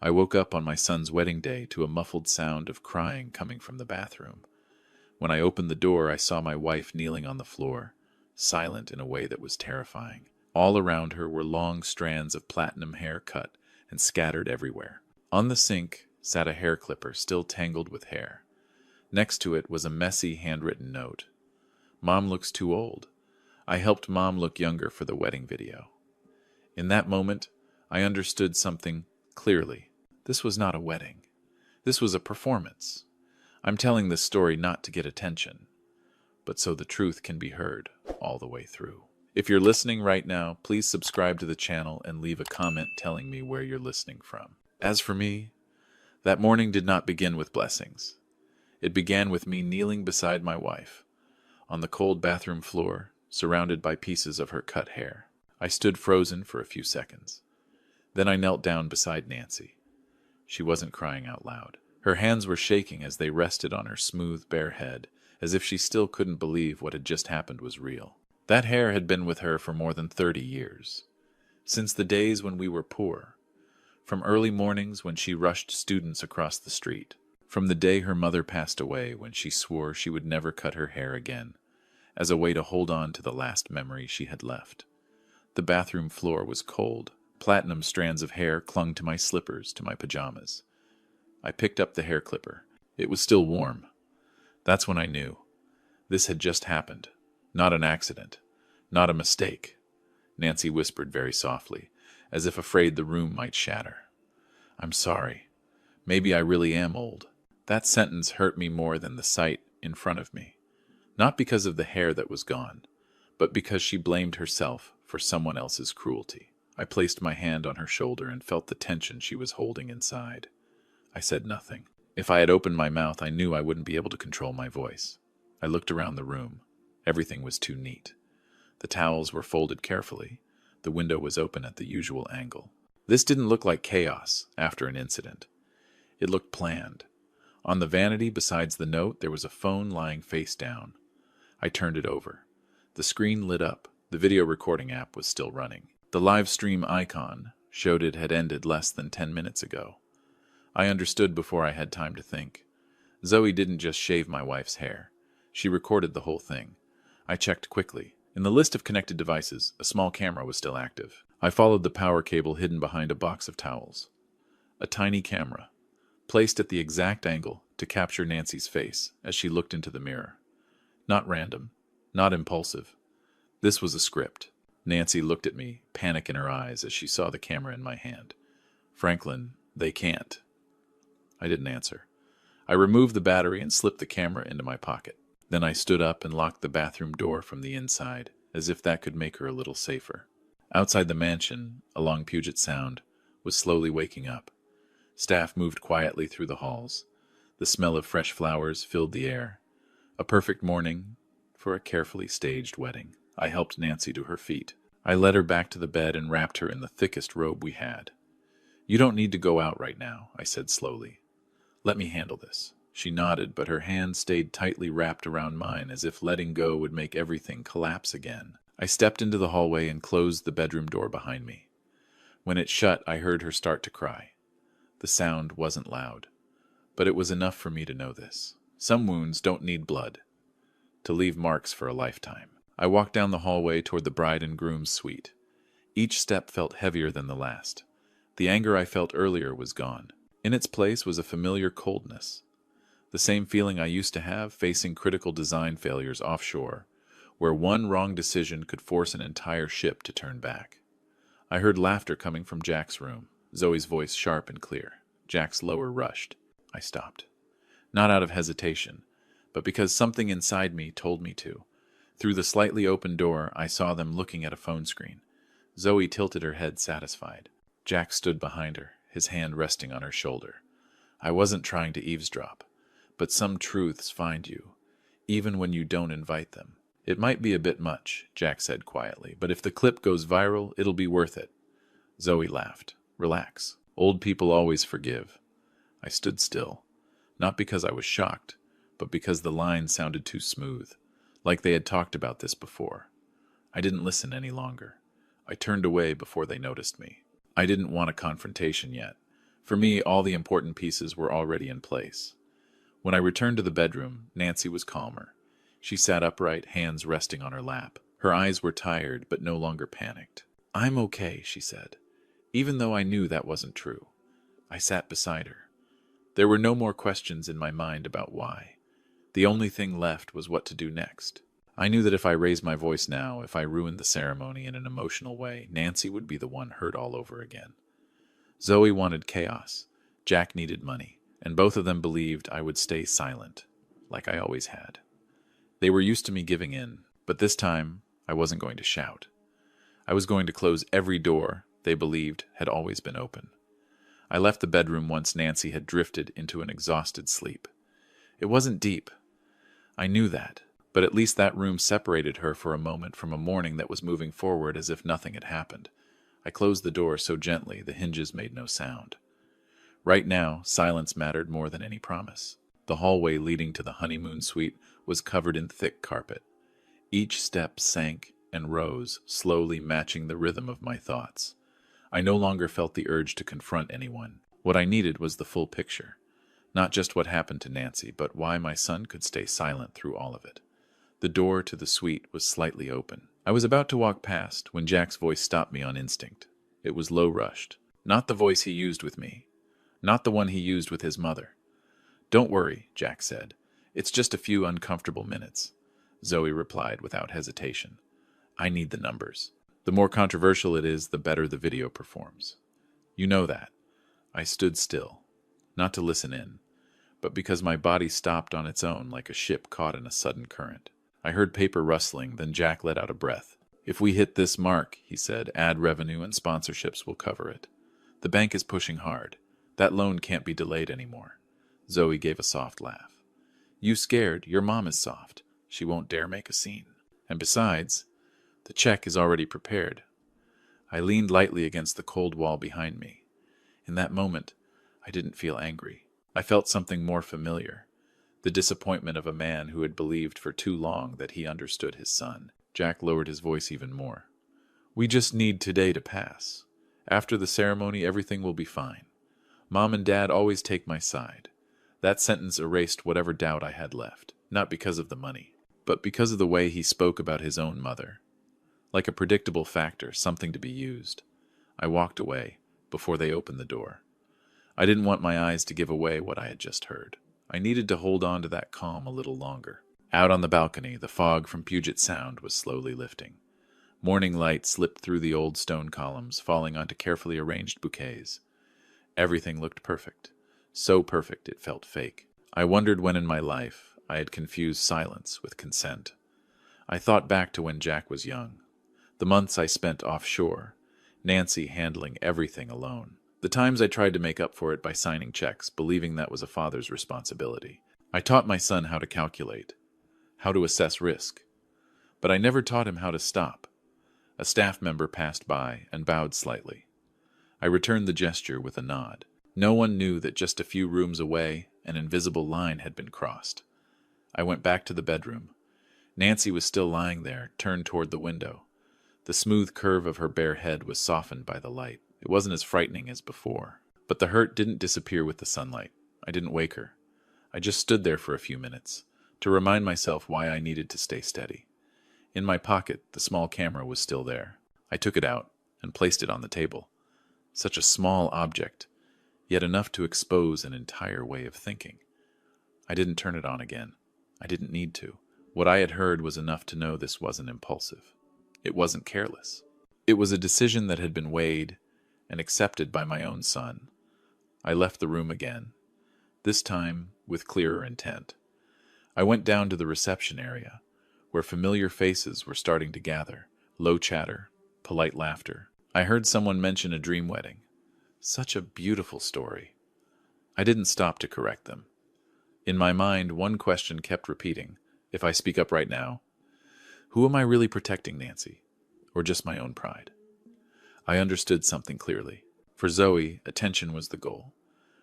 I woke up on my son's wedding day to a muffled sound of crying coming from the bathroom. When I opened the door, I saw my wife kneeling on the floor, silent in a way that was terrifying. All around her were long strands of platinum hair cut and scattered everywhere. On the sink sat a hair clipper still tangled with hair. Next to it was a messy handwritten note. "Mom looks too old. I helped Mom look younger for the wedding video." In that moment, I understood something clearly. This was not a wedding. This was a performance. I'm telling this story not to get attention, but so the truth can be heard all the way through. If you're listening right now, please subscribe to the channel and leave a comment telling me where you're listening from. As for me, that morning did not begin with blessings. It began with me kneeling beside my wife, on the cold bathroom floor, surrounded by pieces of her cut hair. I stood frozen for a few seconds. Then I knelt down beside Nancy. She wasn't crying out loud. Her hands were shaking as they rested on her smooth, bare head, as if she still couldn't believe what had just happened was real. That hair had been with her for more than 30 years. Since the days when we were poor. From early mornings when she rushed students across the street. From the day her mother passed away when she swore she would never cut her hair again, as a way to hold on to the last memory she had left. The bathroom floor was cold. Platinum strands of hair clung to my slippers, to my pajamas. I picked up the hair clipper. It was still warm. That's when I knew. This had just happened. Not an accident. Not a mistake. Nancy whispered very softly, as if afraid the room might shatter. "I'm sorry. Maybe I really am old." That sentence hurt me more than the sight in front of me. Not because of the hair that was gone, but because she blamed herself for someone else's cruelty. I placed my hand on her shoulder and felt the tension she was holding inside. I said nothing. If I had opened my mouth, I knew I wouldn't be able to control my voice. I looked around the room. Everything was too neat. The towels were folded carefully. The window was open at the usual angle. This didn't look like chaos after an incident. It looked planned. On the vanity besides the note, there was a phone lying face down. I turned it over. The screen lit up. The video recording app was still running. The live stream icon showed it had ended less than 10 minutes ago. I understood before I had time to think. Zoe didn't just shave my wife's hair. She recorded the whole thing. I checked quickly. In the list of connected devices, a small camera was still active. I followed the power cable hidden behind a box of towels. A tiny camera, placed at the exact angle to capture Nancy's face as she looked into the mirror. Not random, not impulsive. This was a script. Nancy looked at me, panic in her eyes as she saw the camera in my hand. "Franklin, they can't." I didn't answer. I removed the battery and slipped the camera into my pocket. Then I stood up and locked the bathroom door from the inside, as if that could make her a little safer. Outside the mansion, along Puget Sound, was slowly waking up. Staff moved quietly through the halls. The smell of fresh flowers filled the air. A perfect morning for a carefully staged wedding. I helped Nancy to her feet. I led her back to the bed and wrapped her in the thickest robe we had. "You don't need to go out right now," I said slowly. "Let me handle this." She nodded, but her hand stayed tightly wrapped around mine as if letting go would make everything collapse again. I stepped into the hallway and closed the bedroom door behind me. When it shut, I heard her start to cry. The sound wasn't loud, but it was enough for me to know this. Some wounds don't need blood to leave marks for a lifetime. I walked down the hallway toward the bride and groom's suite. Each step felt heavier than the last. The anger I felt earlier was gone. In its place was a familiar coldness. The same feeling I used to have facing critical design failures offshore, where one wrong decision could force an entire ship to turn back. I heard laughter coming from Jack's room, Zoe's voice sharp and clear. Jack's lower rushed. I stopped. Not out of hesitation, but because something inside me told me to. Through the slightly open door, I saw them looking at a phone screen. Zoe tilted her head, satisfied. Jack stood behind her, his hand resting on her shoulder. I wasn't trying to eavesdrop, but some truths find you, even when you don't invite them. "It might be a bit much," Jack said quietly, "but if the clip goes viral, it'll be worth it." Zoe laughed. "Relax. Old people always forgive." I stood still, not because I was shocked, but because the line sounded too smooth, like they had talked about this before. I didn't listen any longer. I turned away before they noticed me. I didn't want a confrontation yet. For me, all the important pieces were already in place. When I returned to the bedroom, Nancy was calmer. She sat upright, hands resting on her lap. Her eyes were tired, but no longer panicked. "I'm okay," she said, even though I knew that wasn't true. I sat beside her. There were no more questions in my mind about why. The only thing left was what to do next. I knew that if I raised my voice now, if I ruined the ceremony in an emotional way, Nancy would be the one hurt all over again. Zoe wanted chaos. Jack needed money, and both of them believed I would stay silent, like I always had. They were used to me giving in, but this time I wasn't going to shout. I was going to close every door they believed had always been open. I left the bedroom once Nancy had drifted into an exhausted sleep. It wasn't deep. I knew that, but at least that room separated her for a moment from a morning that was moving forward as if nothing had happened. I closed the door so gently the hinges made no sound. Right now, silence mattered more than any promise. The hallway leading to the honeymoon suite was covered in thick carpet. Each step sank and rose, slowly matching the rhythm of my thoughts. I no longer felt the urge to confront anyone. What I needed was the full picture. Not just what happened to Nancy, but why my son could stay silent through all of it. The door to the suite was slightly open. I was about to walk past when Jack's voice stopped me on instinct. It was low-rushed. Not the voice he used with me. Not the one he used with his mother. "Don't worry," Jack said. "It's just a few uncomfortable minutes." Zoe replied without hesitation. "I need the numbers. The more controversial it is, the better the video performs. You know that." I stood still, not to listen in, but because my body stopped on its own like a ship caught in a sudden current. I heard paper rustling, then Jack let out a breath. "If we hit this mark," he said, "ad revenue and sponsorships will cover it. The bank is pushing hard. That loan can't be delayed anymore." Zoe gave a soft laugh. "You scared? Your mom is soft. She won't dare make a scene. And besides, the check is already prepared." I leaned lightly against the cold wall behind me. In that moment, I didn't feel angry. I felt something more familiar. The disappointment of a man who had believed for too long that he understood his son. Jack lowered his voice even more. "We just need today to pass. After the ceremony, everything will be fine. Mom and Dad always take my side." That sentence erased whatever doubt I had left, not because of the money, but because of the way he spoke about his own mother. Like a predictable factor, something to be used. I walked away before they opened the door. I didn't want my eyes to give away what I had just heard. I needed to hold on to that calm a little longer. Out on the balcony, the fog from Puget Sound was slowly lifting. Morning light slipped through the old stone columns, falling onto carefully arranged bouquets. Everything looked perfect. So perfect it felt fake. I wondered when in my life I had confused silence with consent. I thought back to when Jack was young. The months I spent offshore, Nancy handling everything alone. The times I tried to make up for it by signing checks, believing that was a father's responsibility. I taught my son how to calculate, how to assess risk. But I never taught him how to stop. A staff member passed by and bowed slightly. I returned the gesture with a nod. No one knew that just a few rooms away, an invisible line had been crossed. I went back to the bedroom. Nancy was still lying there, turned toward the window. The smooth curve of her bare head was softened by the light. It wasn't as frightening as before. But the hurt didn't disappear with the sunlight. I didn't wake her. I just stood there for a few minutes, to remind myself why I needed to stay steady. In my pocket, the small camera was still there. I took it out and placed it on the table. Such a small object, yet enough to expose an entire way of thinking. I didn't turn it on again. I didn't need to. What I had heard was enough to know this wasn't impulsive. It wasn't careless. It was a decision that had been weighed and accepted by my own son. I left the room again, this time with clearer intent. I went down to the reception area, where familiar faces were starting to gather, low chatter, polite laughter. I heard someone mention a dream wedding. Such a beautiful story. I didn't stop to correct them. In my mind, one question kept repeating. If I speak up right now, who am I really protecting, Nancy? Or just my own pride? I understood something clearly. For Zoe, attention was the goal.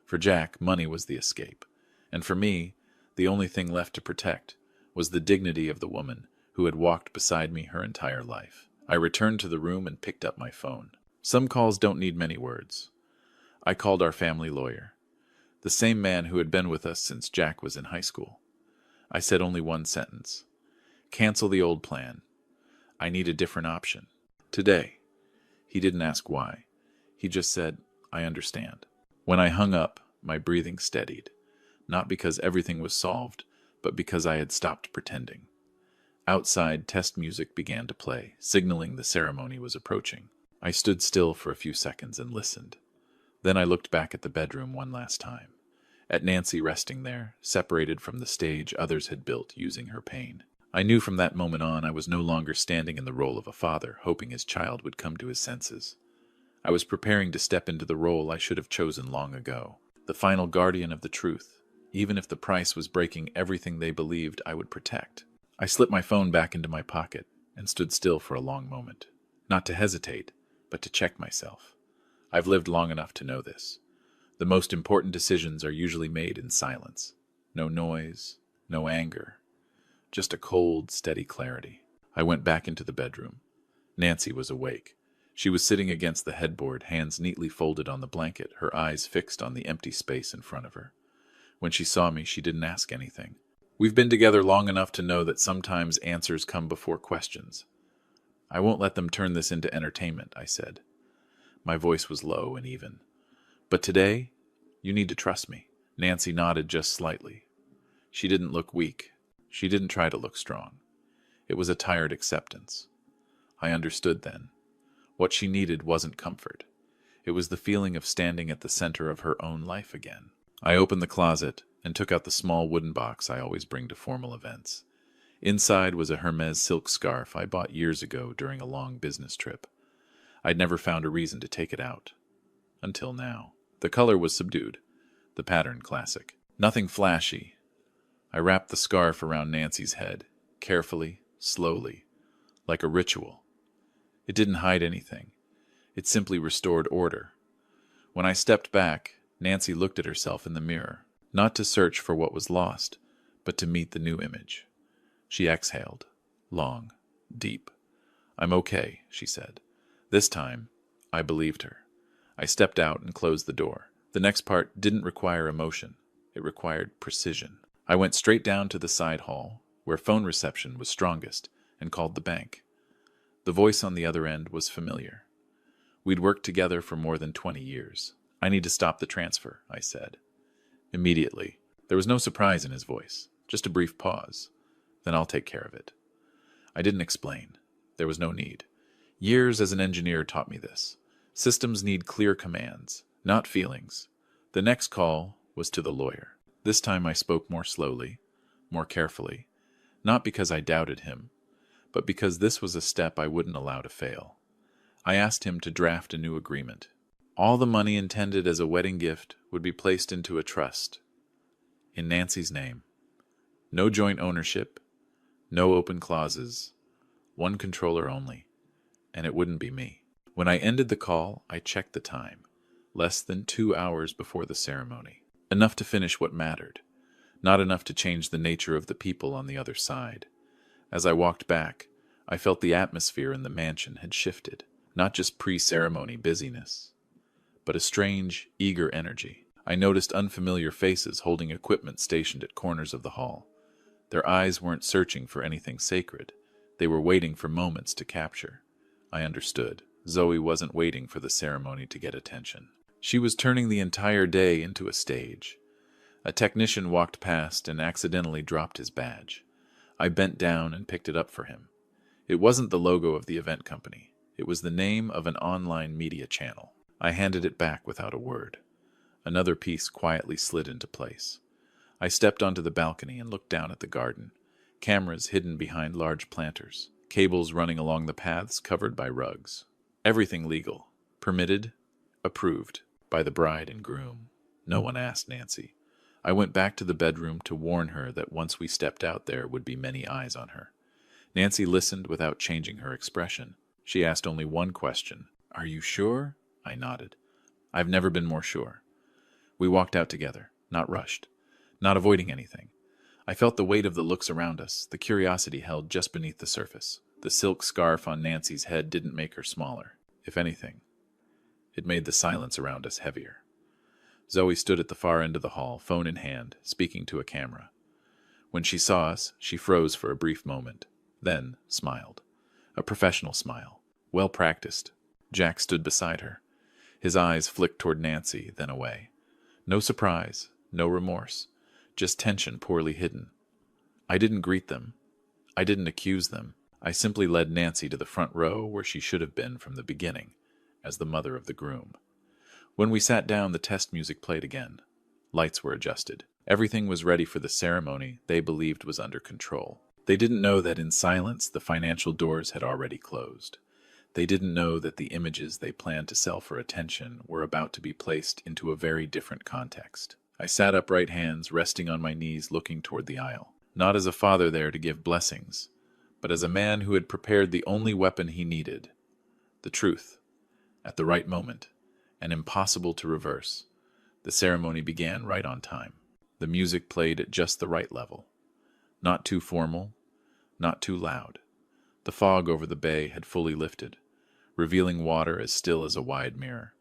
For Jack, money was the escape. And for me, the only thing left to protect was the dignity of the woman who had walked beside me her entire life. I returned to the room and picked up my phone. Some calls don't need many words. I called our family lawyer, the same man who had been with us since Jack was in high school. I said only one sentence. Cancel the old plan. I need a different option. Today. He didn't ask why. He just said, I understand. When I hung up, my breathing steadied. Not because everything was solved, but because I had stopped pretending. Outside, test music began to play, signaling the ceremony was approaching. I stood still for a few seconds and listened. Then I looked back at the bedroom one last time, at Nancy resting there, separated from the stage others had built using her pain. I knew from that moment on I was no longer standing in the role of a father, hoping his child would come to his senses. I was preparing to step into the role I should have chosen long ago, the final guardian of the truth, even if the price was breaking everything they believed I would protect. I slipped my phone back into my pocket and stood still for a long moment, not to hesitate, but to check myself. I've lived long enough to know this. The most important decisions are usually made in silence. No noise, no anger, just a cold, steady clarity. I went back into the bedroom. Nancy was awake. She was sitting against the headboard, hands neatly folded on the blanket, her eyes fixed on the empty space in front of her. When she saw me, she didn't ask anything. We've been together long enough to know that sometimes answers come before questions. I won't let them turn this into entertainment, I said. My voice was low and even. But today, you need to trust me. Nancy nodded just slightly. She didn't look weak. She didn't try to look strong. It was a tired acceptance. I understood then. What she needed wasn't comfort. It was the feeling of standing at the center of her own life again. I opened the closet and took out the small wooden box I always bring to formal events. Inside was a Hermes silk scarf I bought years ago during a long business trip. I'd never found a reason to take it out. Until now. The color was subdued. The pattern classic. Nothing flashy. I wrapped the scarf around Nancy's head, carefully, slowly, like a ritual. It didn't hide anything. It simply restored order. When I stepped back, Nancy looked at herself in the mirror, not to search for what was lost, but to meet the new image. She exhaled, long, deep. I'm okay, she said. This time, I believed her. I stepped out and closed the door. The next part didn't require emotion. It required precision. I went straight down to the side hall, where phone reception was strongest, and called the bank. The voice on the other end was familiar. We'd worked together for more than 20 years. I need to stop the transfer, I said. Immediately. There was no surprise in his voice, just a brief pause. Then I'll take care of it. I didn't explain. There was no need. Years as an engineer taught me this. Systems need clear commands, not feelings. The next call was to the lawyer. This time I spoke more slowly, more carefully, not because I doubted him, but because this was a step I wouldn't allow to fail. I asked him to draft a new agreement. All the money intended as a wedding gift would be placed into a trust, in Nancy's name. No joint ownership, no open clauses, one controller only, and it wouldn't be me. When I ended the call, I checked the time, less than 2 hours before the ceremony. Enough to finish what mattered, not enough to change the nature of the people on the other side. As I walked back, I felt the atmosphere in the mansion had shifted, not just pre-ceremony busyness, but a strange, eager energy. I noticed unfamiliar faces holding equipment stationed at corners of the hall. Their eyes weren't searching for anything sacred. They were waiting for moments to capture. I understood. Zoe wasn't waiting for the ceremony to get attention. She was turning the entire day into a stage. A technician walked past and accidentally dropped his badge. I bent down and picked it up for him. It wasn't the logo of the event company. It was the name of an online media channel. I handed it back without a word. Another piece quietly slid into place. I stepped onto the balcony and looked down at the garden. Cameras hidden behind large planters. Cables running along the paths covered by rugs. Everything legal. Permitted. Approved. By the bride and groom. No one asked Nancy. I went back to the bedroom to warn her that once we stepped out there would be many eyes on her. Nancy listened without changing her expression. She asked only one question. Are you sure? I nodded. I've never been more sure. We walked out together, not rushed, not avoiding anything. I felt the weight of the looks around us, the curiosity held just beneath the surface. The silk scarf on Nancy's head didn't make her smaller. If anything, it made the silence around us heavier. Zoe stood at the far end of the hall, phone in hand, speaking to a camera. When she saw us, she froze for a brief moment, then smiled. A professional smile, well practiced. Jack stood beside her. His eyes flicked toward Nancy, then away. No surprise, no remorse, just tension poorly hidden. I didn't greet them. I didn't accuse them. I simply led Nancy to the front row where she should have been from the beginning, as the mother of the groom. When we sat down, the test music played again. Lights were adjusted. Everything was ready for the ceremony they believed was under control. They didn't know that in silence the financial doors had already closed. They didn't know that the images they planned to sell for attention were about to be placed into a very different context. I sat upright, hands resting on my knees, looking toward the aisle. Not as a father there to give blessings, but as a man who had prepared the only weapon he needed, the truth, at the right moment, and impossible to reverse. The ceremony began right on time. The music played at just the right level. Not too formal, not too loud. The fog over the bay had fully lifted, revealing water as still as a wide mirror.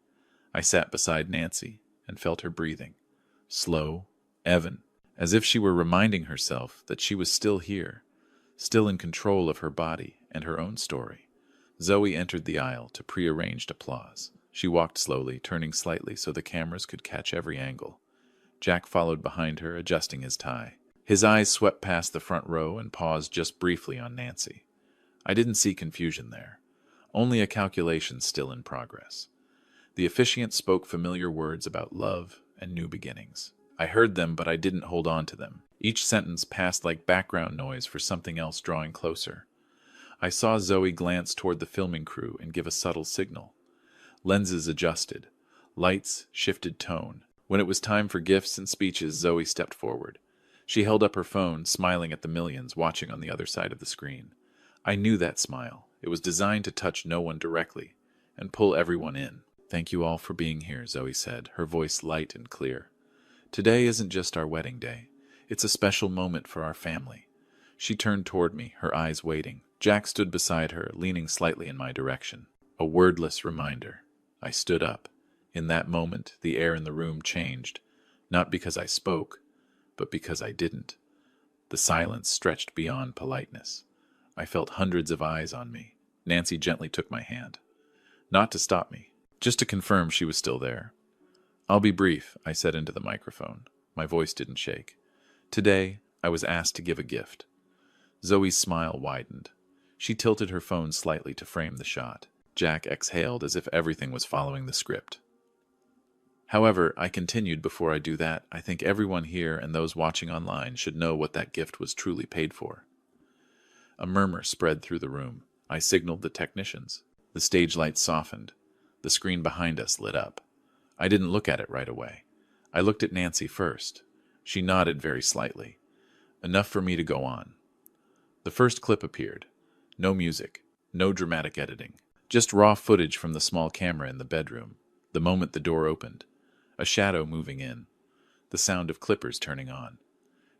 I sat beside Nancy and felt her breathing, slow, even, as if she were reminding herself that she was still here, still in control of her body and her own story. Zoe entered the aisle to prearranged applause. She walked slowly, turning slightly so the cameras could catch every angle. Jack followed behind her, adjusting his tie. His eyes swept past the front row and paused just briefly on Nancy. I didn't see confusion there, only a calculation still in progress. The officiant spoke familiar words about love and new beginnings. I heard them, but I didn't hold on to them. Each sentence passed like background noise for something else drawing closer. I saw Zoe glance toward the filming crew and give a subtle signal. Lenses adjusted. Lights shifted tone. When it was time for gifts and speeches, Zoe stepped forward. She held up her phone, smiling at the millions watching on the other side of the screen. I knew that smile. It was designed to touch no one directly and pull everyone in. "Thank you all for being here," Zoe said, her voice light and clear. "Today isn't just our wedding day. It's a special moment for our family." She turned toward me, her eyes waiting. Jack stood beside her, leaning slightly in my direction. A wordless reminder. I stood up. In that moment, the air in the room changed, not because I spoke, but because I didn't. The silence stretched beyond politeness. I felt hundreds of eyes on me. Nancy gently took my hand. Not to stop me, just to confirm she was still there. "I'll be brief," I said into the microphone. My voice didn't shake. "Today, I was asked to give a gift." Zoe's smile widened. She tilted her phone slightly to frame the shot. Jack exhaled as if everything was following the script. "However," I continued, "before I do that, I think everyone here and those watching online should know what that gift was truly paid for." A murmur spread through the room. I signaled the technicians. The stage lights softened. The screen behind us lit up. I didn't look at it right away. I looked at Nancy first. She nodded very slightly. Enough for me to go on. The first clip appeared. No music, no dramatic editing. Just raw footage from the small camera in the bedroom. The moment the door opened. A shadow moving in. The sound of clippers turning on.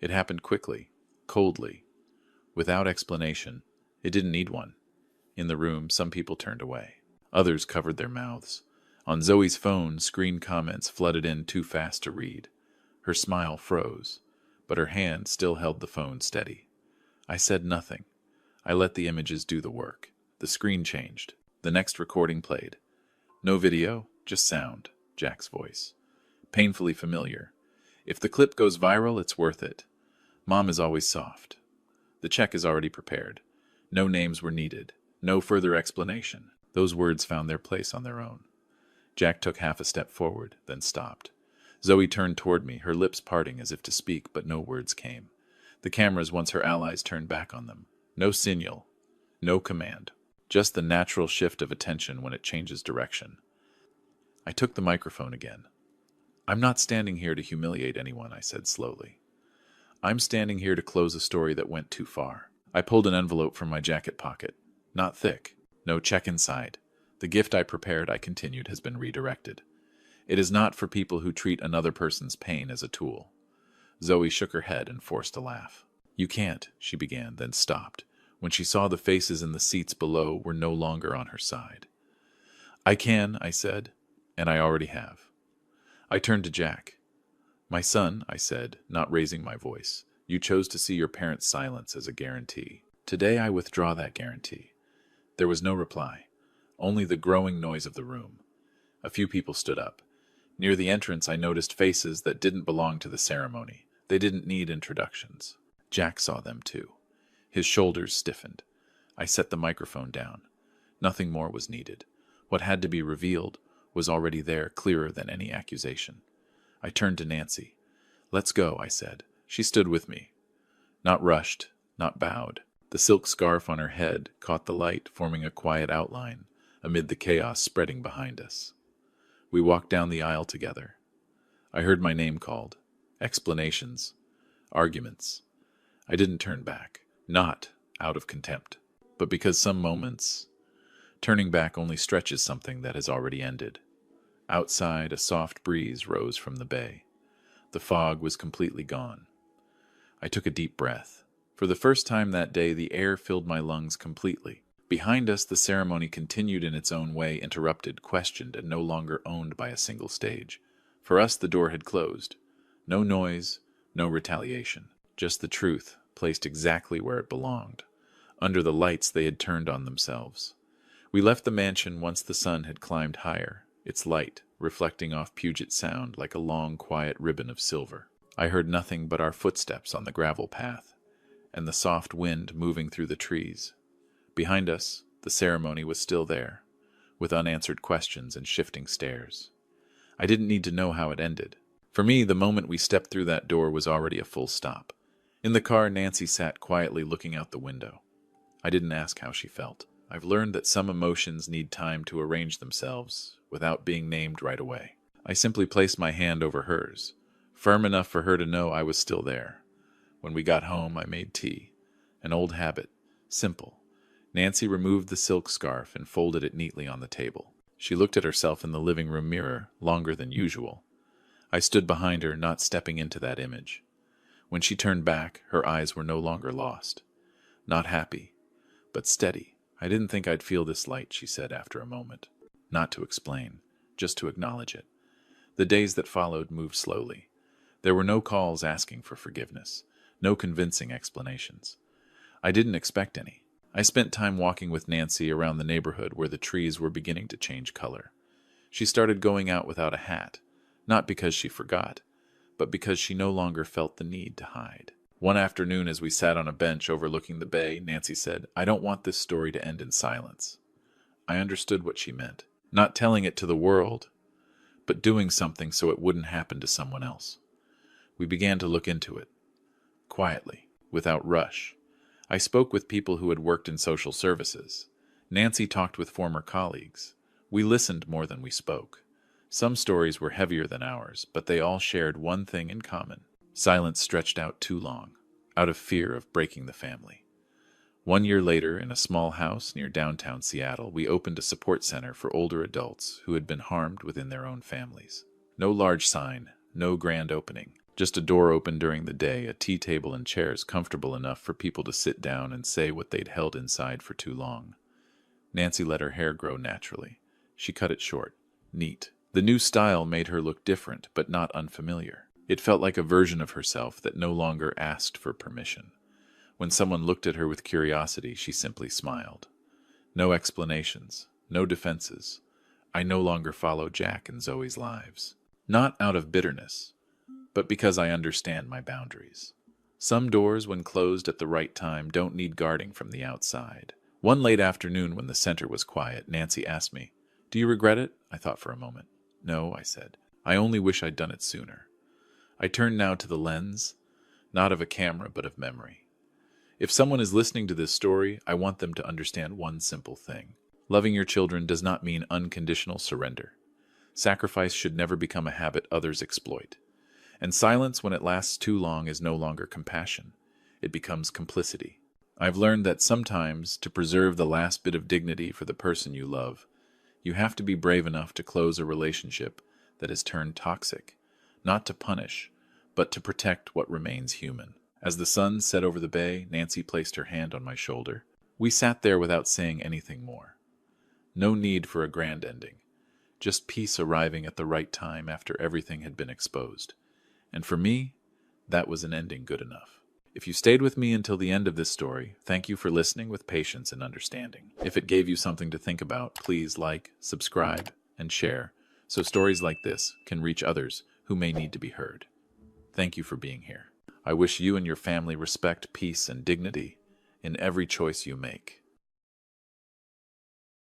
It happened quickly, coldly, without explanation. It didn't need one. In the room, some people turned away. Others covered their mouths. On Zoe's phone, screen comments flooded in too fast to read. Her smile froze, but her hand still held the phone steady. I said nothing. I let the images do the work. The screen changed. The next recording played. No video, just sound. Jack's voice. Painfully familiar. "If the clip goes viral, it's worth it. Mom is always soft. The check is already prepared. No names were needed. No further explanation." Those words found their place on their own. Jack took half a step forward, then stopped. Zoe turned toward me, her lips parting as if to speak, but no words came. The cameras, once her allies, turned back on them. No signal, no command. Just the natural shift of attention when it changes direction. I took the microphone again. "I'm not standing here to humiliate anyone," I said slowly. "I'm standing here to close a story that went too far." I pulled an envelope from my jacket pocket. Not thick. No check inside. "The gift I prepared," I continued, "has been redirected. It is not for people who treat another person's pain as a tool." Zoe shook her head and forced a laugh. "You can't," she began, then stopped, when she saw the faces in the seats below were no longer on her side. "I can," I said, "and I already have. I turned to Jack. "My son," I said, not raising my voice, "you chose to see your parents' silence as a guarantee. Today I withdraw that guarantee." There was no reply, only the growing noise of the room. A few people stood up. Near the entrance I noticed faces that didn't belong to the ceremony. They didn't need introductions. Jack saw them too. His shoulders stiffened. I set the microphone down. Nothing more was needed. What had to be revealed was already there, clearer than any accusation. I turned to Nancy. "Let's go," I said. She stood with me. Not rushed, not bowed. The silk scarf on her head caught the light, forming a quiet outline amid the chaos spreading behind us. We walked down the aisle together. I heard my name called. Explanations. Arguments. I didn't turn back. Not out of contempt, but because some moments, turning back only stretches something that has already ended. Outside, a soft breeze rose from the bay. The fog was completely gone. I took a deep breath. For the first time that day, the air filled my lungs completely. Behind us, the ceremony continued in its own way, interrupted, questioned, and no longer owned by a single stage. For us, the door had closed. No noise, no retaliation. Just the truth, placed exactly where it belonged. Under the lights they had turned on themselves. We left the mansion once the sun had climbed higher, its light reflecting off Puget Sound like a long, quiet ribbon of silver. I heard nothing but our footsteps on the gravel path, and the soft wind moving through the trees. Behind us, the ceremony was still there, with unanswered questions and shifting stares. I didn't need to know how it ended. For me, the moment we stepped through that door was already a full stop. In the car, Nancy sat quietly looking out the window. I didn't ask how she felt. I've learned that some emotions need time to arrange themselves without being named right away. I simply placed my hand over hers, firm enough for her to know I was still there. When we got home, I made tea. An old habit, simple. Nancy removed the silk scarf and folded it neatly on the table. She looked at herself in the living room mirror longer than usual. I stood behind her, not stepping into that image. When she turned back, her eyes were no longer lost. Not happy, but steady. "I didn't think I'd feel this light," she said after a moment. Not to explain, just to acknowledge it. The days that followed moved slowly. There were no calls asking for forgiveness, no convincing explanations. I didn't expect any. I spent time walking with Nancy around the neighborhood where the trees were beginning to change color. She started going out without a hat, not because she forgot, but because she no longer felt the need to hide. One afternoon, as we sat on a bench overlooking the bay, Nancy said, "I don't want this story to end in silence." I understood what she meant. Not telling it to the world, but doing something so it wouldn't happen to someone else. We began to look into it, quietly, without rush. I spoke with people who had worked in social services. Nancy talked with former colleagues. We listened more than we spoke. Some stories were heavier than ours, but they all shared one thing in common. Silence stretched out too long, out of fear of breaking the family. 1 year later, in a small house near downtown Seattle, we opened a support center for older adults who had been harmed within their own families. No large sign, no grand opening. Just a door open during the day, a tea table and chairs comfortable enough for people to sit down and say what they'd held inside for too long. Nancy let her hair grow naturally. She cut it short, neat. The new style made her look different, but not unfamiliar. It felt like a version of herself that no longer asked for permission. When someone looked at her with curiosity, she simply smiled. No explanations, no defenses. I no longer follow Jack and Zoe's lives. Not out of bitterness, but because I understand my boundaries. Some doors, when closed at the right time, don't need guarding from the outside. One late afternoon when the center was quiet, Nancy asked me, "Do you regret it?" I thought for a moment. "No," I said. "I only wish I'd done it sooner." I turned now to the lens, not of a camera, but of memory. If someone is listening to this story, I want them to understand one simple thing. Loving your children does not mean unconditional surrender. Sacrifice should never become a habit others exploit. And silence, when it lasts too long, is no longer compassion. It becomes complicity. I've learned that sometimes, to preserve the last bit of dignity for the person you love, you have to be brave enough to close a relationship that has turned toxic, not to punish, but to protect what remains human. As the sun set over the bay, Nancy placed her hand on my shoulder. We sat there without saying anything more. No need for a grand ending, just peace arriving at the right time after everything had been exposed. And for me, that was an ending good enough. If you stayed with me until the end of this story, thank you for listening with patience and understanding. If it gave you something to think about, please like, subscribe, and share, so stories like this can reach others who may need to be heard. Thank you for being here. I wish you and your family respect, peace, and dignity in every choice you make.